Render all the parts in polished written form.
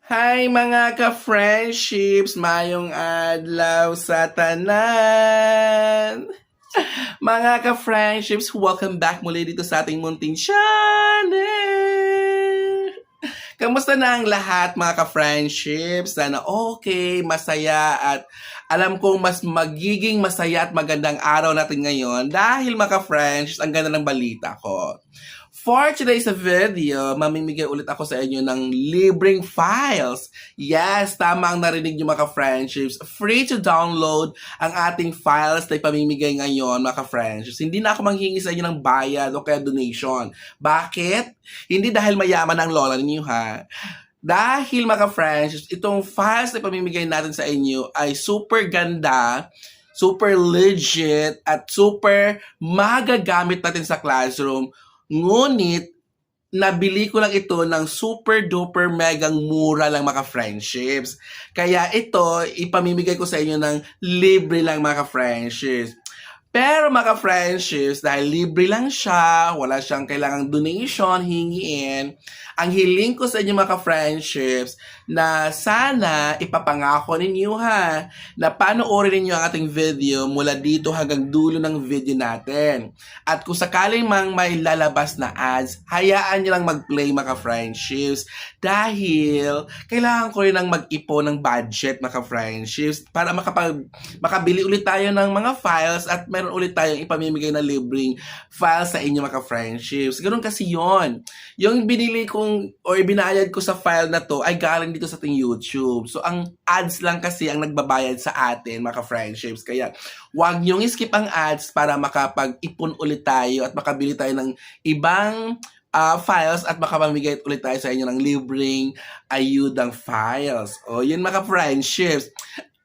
Hi mga ka-friendships, mayong adlaw sa tanan. Mga ka-friendships, welcome back muli dito sa ating munting channel. Kamusta na ang lahat mga ka-friendships? Sana okay, masaya at alam kong mas magiging masaya at magandang araw natin ngayon dahil mga ka-friendships, ang ganda ng balita ko. For today's video, mamimigay ulit ako sa inyo ng libreng files. Yes, tama ang narinig nyo mga ka-friendships. Free to download ang ating files na ipamimigay ngayon mga ka-friendships. Hindi na ako manghingi sa inyo ng bayad o kaya donation. Bakit? Hindi dahil mayaman ang lola ninyo ha. Dahil mga ka-friendships, itong files na ipamimigay natin sa inyo ay super ganda, super legit, at super magagamit natin sa classroom. Ngunit, nabili ko lang ito ng super duper megang mura lang mga friendships. Kaya ito, ipamimigay ko sa inyo ng libre lang mga friendships. Pero mga friendships, dahil libre lang siya, wala siyang kailangang donation, hingiin, ang hiling ko sa inyo mga friendships na sana ipapangako ninyo ha, na panoorin ninyo ang ating video mula dito hanggang dulo ng video natin. At kung sakaling mang may lalabas na ads, hayaan nyo lang mag-play mga friendships dahil kailangan ko rin ng mag-ipon ng budget mga friendships para makabili ulit tayo ng mga files at meron ulit tayong ipamimigay na libreng files sa inyo mga friendships. Ganun kasi yon. Yung binili kong o binayad ko sa file na to ay galing dito sa ating YouTube. So ang ads lang kasi ang nagbabayad sa atin mga friendships. Kaya wag niyong skip ang ads para makapag-ipon ulit tayo at makabili tayo ng ibang files at makapamigay ulit tayo sa inyo ng libreng ayudang files. O yun mga friendships.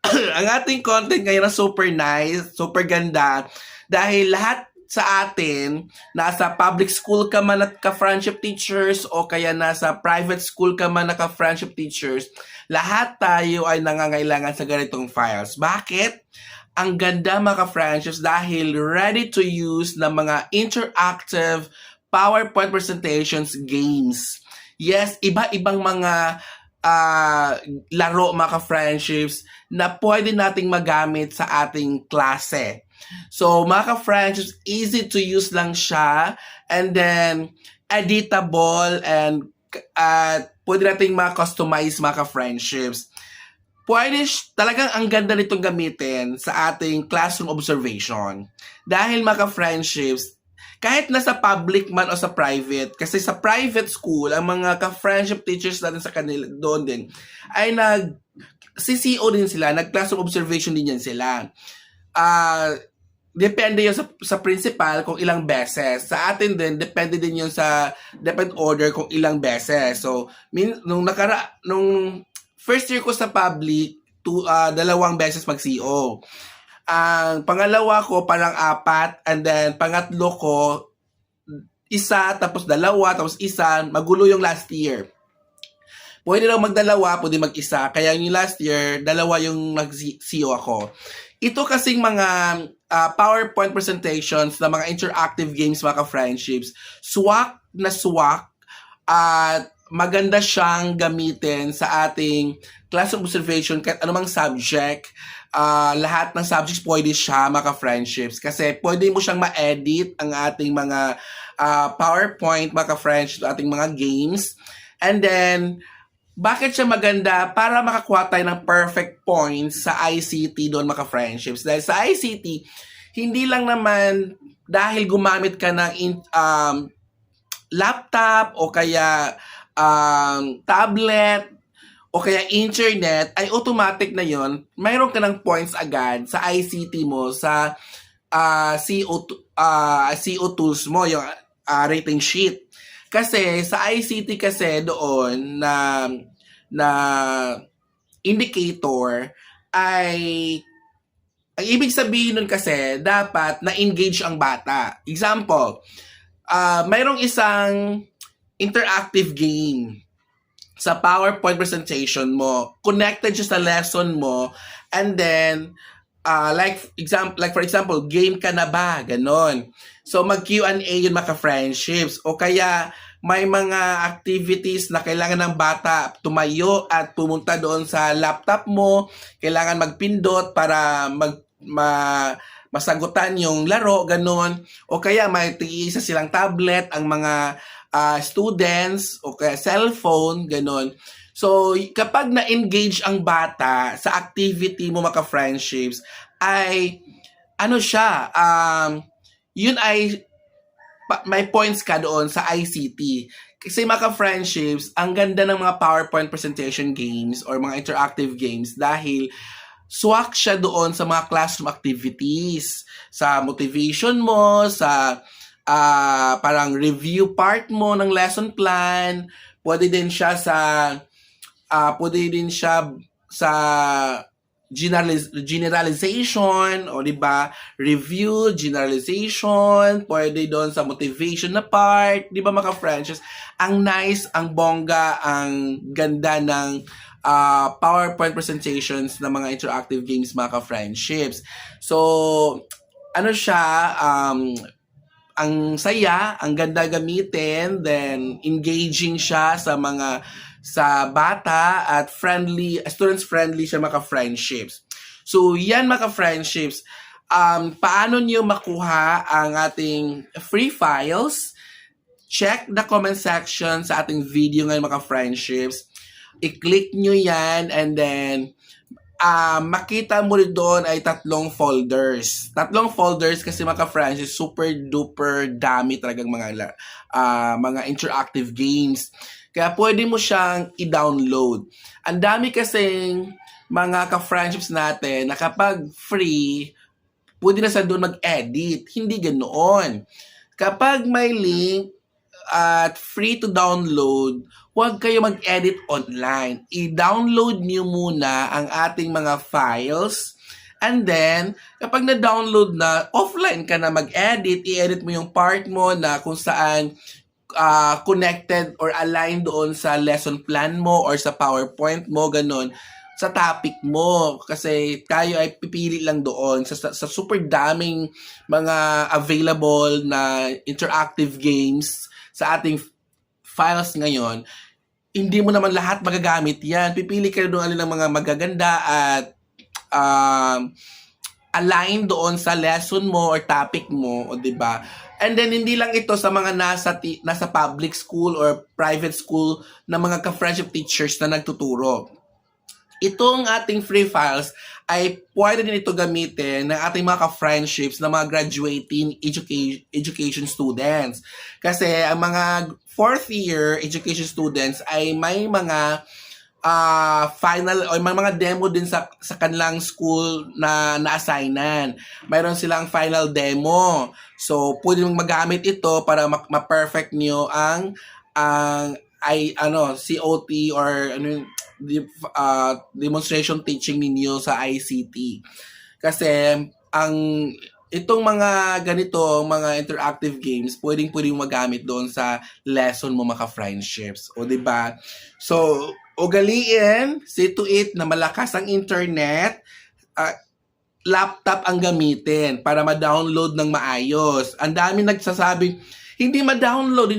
Ang ating content ngayon na super nice, super ganda, dahil lahat sa atin, nasa public school ka man at ka-friendship teachers o kaya nasa private school ka man na ka-friendship teachers, lahat tayo ay nangangailangan sa ganitong files. Bakit? Ang ganda mga ka-friendships dahil ready to use na mga interactive PowerPoint presentations games. Yes, iba-ibang mga laro mga ka-friendships na pwede nating magamit sa ating klase. So mga ka-friendships, easy to use lang siya and then editable and pwede nating ma-customize mga ka-friendships. Pwede talagang ang ganda nitong gamitin sa ating classroom observation. Dahil mga ka-friendships, kahit nasa public man o sa private, kasi sa private school, ang mga ka-friendship teachers natin sa kanila doon din, ay CCO din sila, nag-classroom observation din yan sila. Depende yun sa principal kung ilang beses. Sa atin din, depende din yun sa depend order kung ilang beses. So, nung first year ko sa public, 2 beses mag-CO. Ang pangalawa ko parang 4 and then pangatlo ko 1 tapos 2 tapos 1, magulo yung last year. Pwede lang mag-2, pwede mag-1. Kaya yung last year, 2 yung nag-CO ako. Ito kasing mga PowerPoint presentations na mga interactive games mga ka-friendships, swak na swak at maganda siyang gamitin sa ating class observation kahit anumang subject. Lahat ng subjects pwede siya mga friendships kasi pwede mo siyang ma-edit ang ating mga PowerPoint mga friendships, ating mga games. And then, bakit siya maganda? Para makakuha tayo ng perfect points sa ICT doon mga friendships. Dahil sa ICT, hindi lang naman dahil gumamit ka ng laptop o kaya tablet o kaya internet, ay automatic na yon. Mayroon ka ng points agad sa ICT mo, sa CO tools mo, yung rating sheet. Kasi sa ICT kasi doon na indicator ay ang ibig sabihin nun kasi dapat na-engage ang bata. Example, mayroong isang interactive game sa PowerPoint presentation mo, connected siya sa lesson mo, and then like for example, game ka na ba? Ganon. So mag Q&A yun mga friendships. O kaya may mga activities na kailangan ng bata tumayo at pumunta doon sa laptop mo, kailangan magpindot para masagutan yung laro, ganun. O kaya may tig-isa silang tablet ang mga students o kaya cellphone, ganun. So, kapag na-engage ang bata sa activity mo, mga friendships, ay ano siya, yun ay may points ka doon sa ICT. Kasi mga friendships, ang ganda ng mga PowerPoint presentation games or mga interactive games dahil swak siya doon sa mga classroom activities, sa motivation mo, sa parang review part mo ng lesson plan. Pwede din siya sa generalization, o di ba? Review, generalization, pwede doon sa motivation na part, di ba mga friends? Ang nice, ang bongga, ang ganda ng PowerPoint presentations ng mga interactive games, mga friendships. So, ano siya, ang saya, ang ganda gamitin, then engaging siya sa bata at students friendly siya, mga friendships. So yan, mga friendships, paano niyo makuha ang ating free files? Check the comment section sa ating video ngayon, mga friendships. I-click nyo yan and then makita mo rin doon ay tatlong folders. Tatlong folders kasi, mga friends, super duper dami talagang mga interactive games. Kaya pwede mo siyang i-download. Ang dami kasing mga ka-friendships natin na kapag free, pwede na sa doon mag-edit. Hindi ganoon. Kapag may link at free to download, huwag kayo mag-edit online. I-download niyo muna ang ating mga files. And then, kapag na-download na, offline ka na mag-edit, i-edit mo yung part mo na kung saan connected or aligned doon sa lesson plan mo or sa PowerPoint mo, ganun, sa topic mo. Kasi tayo ay pipili lang doon sa super daming mga available na interactive games sa ating files ngayon. Hindi mo naman lahat magagamit yan. Pipili ka doon alin ng mga magaganda at align doon sa lesson mo or topic mo, o di ba? And then hindi lang ito sa mga nasa public school or private school na mga ka-friendship teachers na nagtuturo. Itong ating free files ay pwede din ito gamitin ng ating mga ka-friendships na mga graduating education students. Kasi ang mga fourth year education students ay may mga final o may mga demo din sa kanilang school na na-assignan. Mayroon silang final demo. So, pwede mong magamit ito para ma-perfect nyo ang COT or demonstration teaching ninyo sa ICT. Kasi itong mga ganito, mga interactive games, pwedeng magamit doon sa lesson mo, mga friendships. O, diba? So, ugaliin, see to it na malakas ang internet, laptop ang gamitin para ma-download ng maayos. Ang dami nagsasabing, hindi ma-download.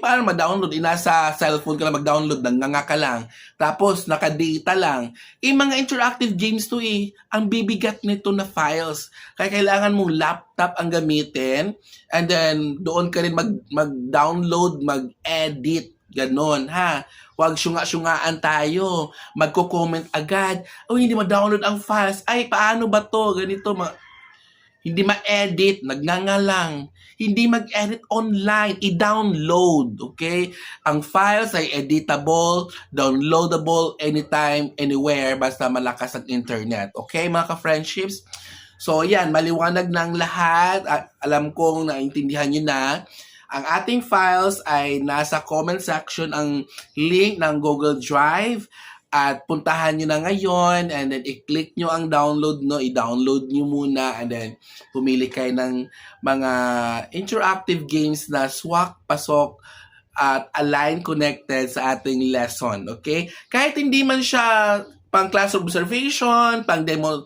Paano ma-download? Nasa cellphone ka lang mag-download, nanganga ka lang. Tapos, naka-data lang. Mga interactive games to ang bibigat nito na files. Kaya kailangan mong laptop ang gamitin. And then, doon ka rin mag-download, mag-edit. Ganon, ha? Huwag syunga-syungaan tayo. Magko-comment agad. Hindi ma-download ang files. Paano ba to? Ganito, hindi ma-edit, nagnanga lang. Hindi mag-edit online, i-download, okay? Ang files ay editable, downloadable, anytime, anywhere, basta malakas ang internet. Okay, mga ka-friendships? So, yan, maliwanag ng lahat. Alam kong naintindihan nyo na. Ang ating files ay nasa comment section, ang link ng Google Drive. At puntahan nyo na ngayon and then i-click nyo ang download, i-download nyo muna and then pumili kayo ng mga interactive games na swak, pasok at align, connected sa ating lesson. Okay? Kahit hindi man siya pang class observation, pang demo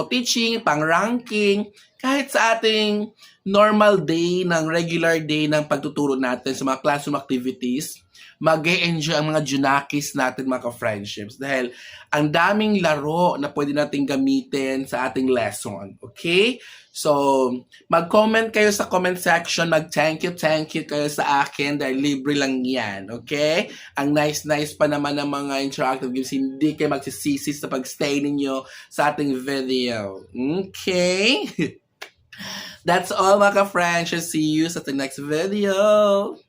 teaching, pang ranking, kahit sa ating normal day, ng regular day ng pagtuturo natin sa mga classroom activities, mag-e-enjoy ang mga Junakis natin, mga ka-friendships. Dahil ang daming laro na pwede natin gamitin sa ating lesson. Okay? So, mag-comment kayo sa comment section. Mag-thank you kayo sa akin dahil libre lang yan. Okay? Ang nice pa naman ng mga interactive games. Hindi kayo magsisisi sa pag-stay ninyo sa ating video. Okay? That's all, mga ka-friends. See you sa the next video.